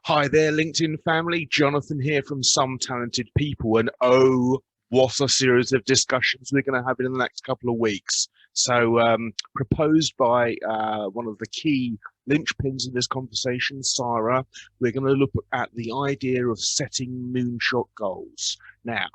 Hi there, LinkedIn family. Jonathan here from Some Talented People. And oh, what a series of discussions we're going to have in the next couple of weeks. So, proposed by one of the key linchpins in this conversation, Sarah, we're going to look at the idea of setting moonshot goals. Now,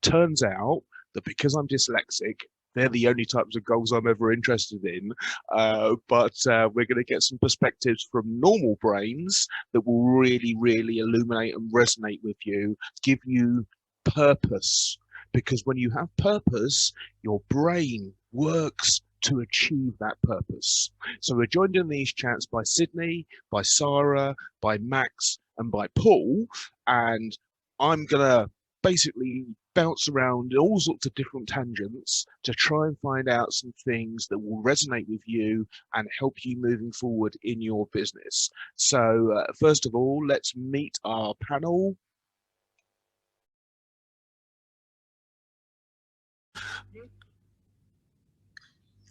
turns out that because I'm dyslexic, they're the only types of goals I'm ever interested in. But we're going to get some perspectives from normal brains that will really, really illuminate and resonate with you, give you purpose. Because when you have purpose, your brain works to achieve that purpose. So we're joined in these chats by Sydney, by Sarah, by Max, and by Paul. And I'm going to basically bounce around in all sorts of different tangents to try and find out some things that will resonate with you and help you moving forward in your business. So first of all, let's meet our panel.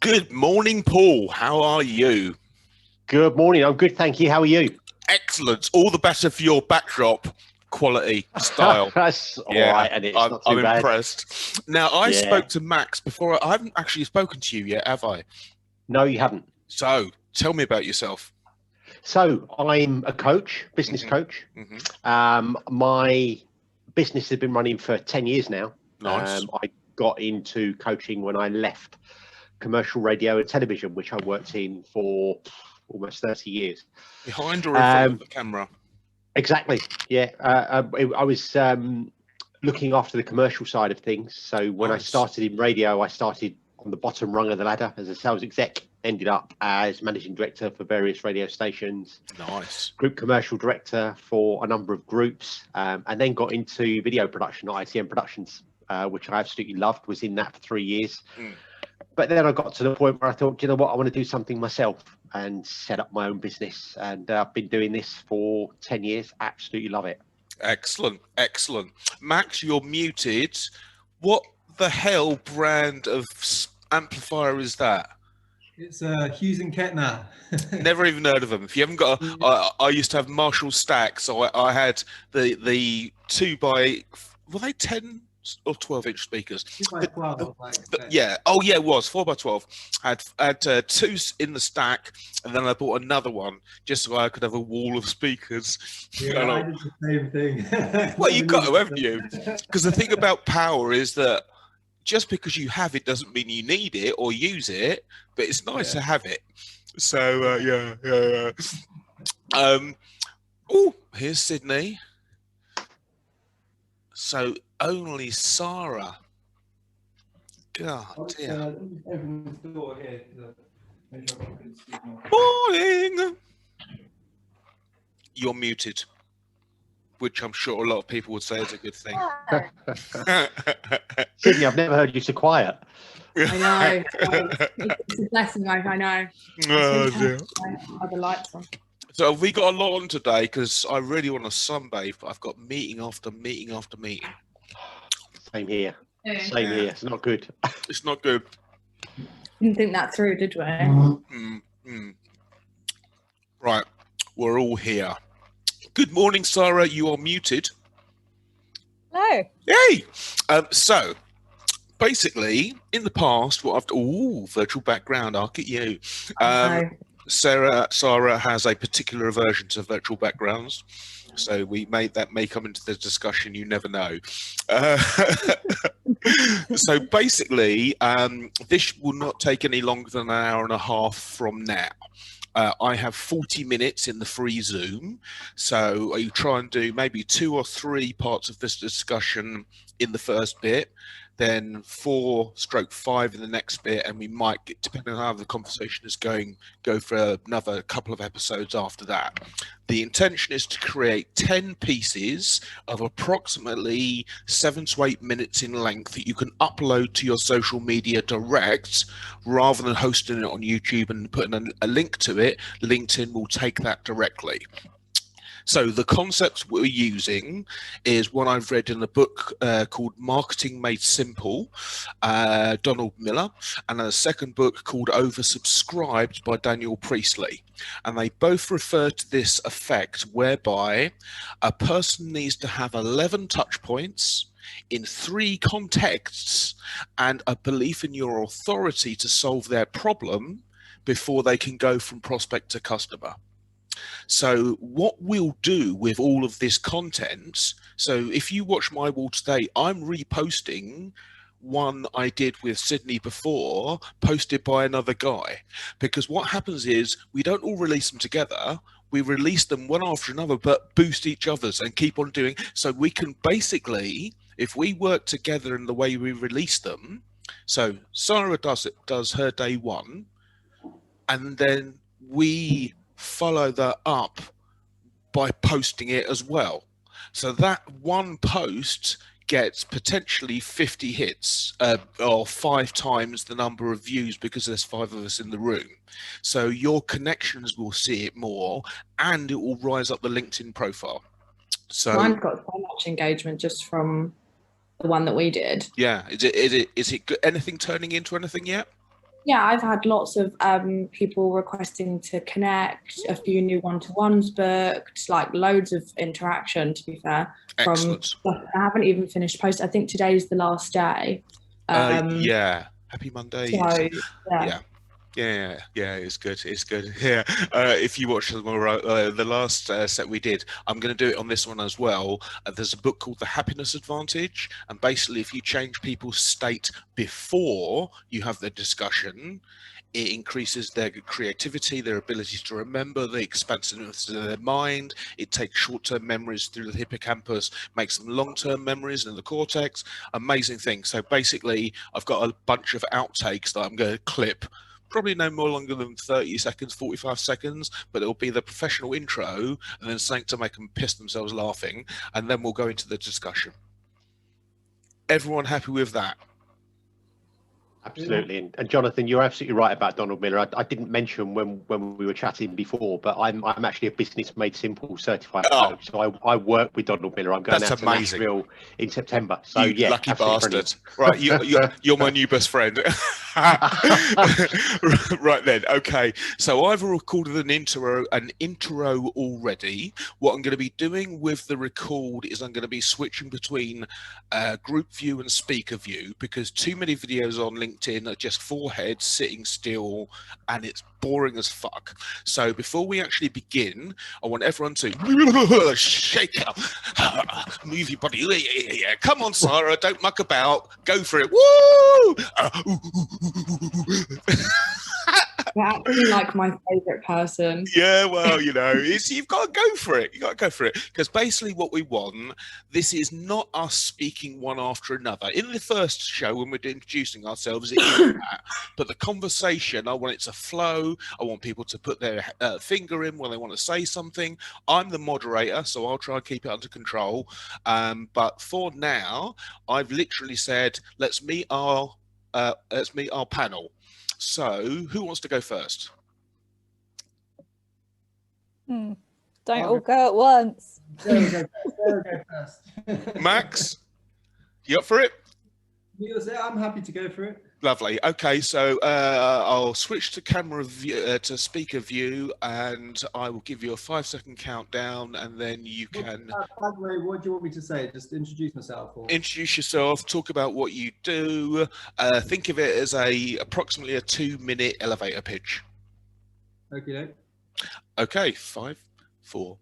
Good morning, Paul. How are you? Good morning. I'm good, thank you. How are you? Excellent. All the better for your backdrop quality style. That's all right, and it's not too I'm bad. Impressed. Now, I spoke to Max before. I haven't actually spoken to you yet, have I? No, you haven't. So, tell me about yourself. So, I'm a coach, business coach. My business has been running for 10 years now. Nice. I got into coaching when I left commercial radio and television, which I worked in for almost 30 years. Behind or in front of the camera? Exactly. Yeah. I was looking after the commercial side of things. So when I started in radio, I started on the bottom rung of the ladder as a sales exec, ended up as managing director for various radio stations. Nice. Group commercial director for a number of groups, and then got into video production at ITM Productions, which I absolutely loved, was in that for 3 years. But then I got to the point where I thought, you know what, I want to do something myself and set up my own business. And I've been doing this for 10 years. Absolutely love it. Excellent. Excellent. Max, you're muted. What the hell brand of amplifier is that? It's Hughes and Kettner. Never even heard of them. If you haven't got I used to have Marshall Stack. So I had the 2 by, were they 10 or 12-inch speakers? 2 by 12, yeah. Oh yeah, it was 4 by 12. I had 2 in the stack, and then I bought another one just so I could have a wall of speakers. Yeah, I did the same thing. Well, you got to, haven't you? Because the thing about power is that just because you have it doesn't mean you need it or use it, but it's nice to have it. So yeah. Oh, here's Sydney. So only Sarah. God dear. Morning. You're muted, which I'm sure a lot of people would say is a good thing. Sydney, I've never heard you so quiet. I know. It's a blessing, I know. Oh, dear. Other lights on. So have we got a lot on today? Because I really want to sunbathe, but I've got meeting after meeting after meeting. Same here. Same here. It's not good. It's not good. Didn't think that through, did we? Right. We're all here. Good morning, Sarah. You are muted. Hello. Yay! So, basically, in the past, what I've virtual background. I'll get you. Sarah has a particular aversion to virtual backgrounds, so we may come into the discussion. You never know. So basically, this will not take any longer than an hour and a half from now. I have 40 minutes in the free Zoom, so you try and do maybe 2 or 3 parts of this discussion in the first bit, then 4/5 in the next bit, and we might get, depending on how the conversation is going, go for another couple of episodes after that. The intention is to create 10 pieces of approximately 7 to 8 minutes in length that you can upload to your social media direct, rather than hosting it on YouTube and putting a link to it. LinkedIn will take that directly. So the concept we're using is one I've read in a book called Marketing Made Simple, Donald Miller, and a second book called Oversubscribed by Daniel Priestley. And they both refer to this effect whereby a person needs to have 11 touch points in 3 contexts and a belief in your authority to solve their problem before they can go from prospect to customer. So what we'll do with all of this content, so if you watch my wall today, I'm reposting one I did with Sydney before, posted by another guy, because what happens is we don't all release them together. We release them one after another, but boost each other's and keep on doing. So we can basically, if we work together in the way we release them, so Sarah does her day 1, and then we follow that up by posting it as well. So that one post gets potentially 50 hits or 5 times the number of views because there's 5 of us in the room. So your connections will see it more and it will rise up the LinkedIn profile. So Mine's got so much engagement just from the one that we did. Yeah. Is it good? Anything turning into anything yet? Yeah, I've had lots of people requesting to connect, a few new one-to-ones booked, like loads of interaction, to be fair. Excellent. I haven't even finished post. I think today's the last day. Yeah. Happy Monday. So, Yeah, it's good. It's good. Yeah. If you watch the last set we did, I'm going to do it on this one as well. There's a book called The Happiness Advantage. And basically, if you change people's state before you have the discussion, it increases their creativity, their ability to remember, the expansiveness of their mind. It takes short-term memories through the hippocampus, makes them long-term memories in the cortex. Amazing thing. So basically, I've got a bunch of outtakes that I'm going to clip. Probably no more longer than 30 seconds, 45 seconds, but it'll be the professional intro and then something to make them piss themselves laughing, and then we'll go into the discussion. Everyone happy with that? Absolutely. And Jonathan, you're absolutely right about Donald Miller. I didn't mention when we were chatting before, but I'm actually a Business Made Simple certified coach. So I work with Donald Miller. I'm going out to Nashville in September. So you lucky bastard. Right, you're my new best friend. Right then, okay. So I've recorded an intro already. What I'm going to be doing with the record is I'm going to be switching between group view and speaker view, because too many videos on LinkedIn are just 4 heads sitting still and it's boring as fuck. So before we actually begin, I want everyone to shake up, move your body. Yeah. Come on, Sarah, don't muck about. Go for it. Woo! You're actually like my favourite person. Yeah, well, you've got to go for it. You got to go for it, because basically what we want, this is not us speaking one after another. In the first show, when we're introducing ourselves, it is that. But the conversation, I want it to flow. I want people to put their finger in when they want to say something. I'm the moderator, so I'll try and keep it under control. But for now, I've literally said, let's meet our panel. So, who wants to go first? Don't all go at once. Go first. Max, you up for it? I'm happy to go for it. Lovely. Okay, so I'll switch to camera view, to speaker view, and I will give you a 5-second countdown, and then you can. By the way, what do you want me to say? Just introduce myself. Or... Introduce yourself. Talk about what you do. Think of it as approximately a 2-minute elevator pitch. Okay. Okay. 5, 4,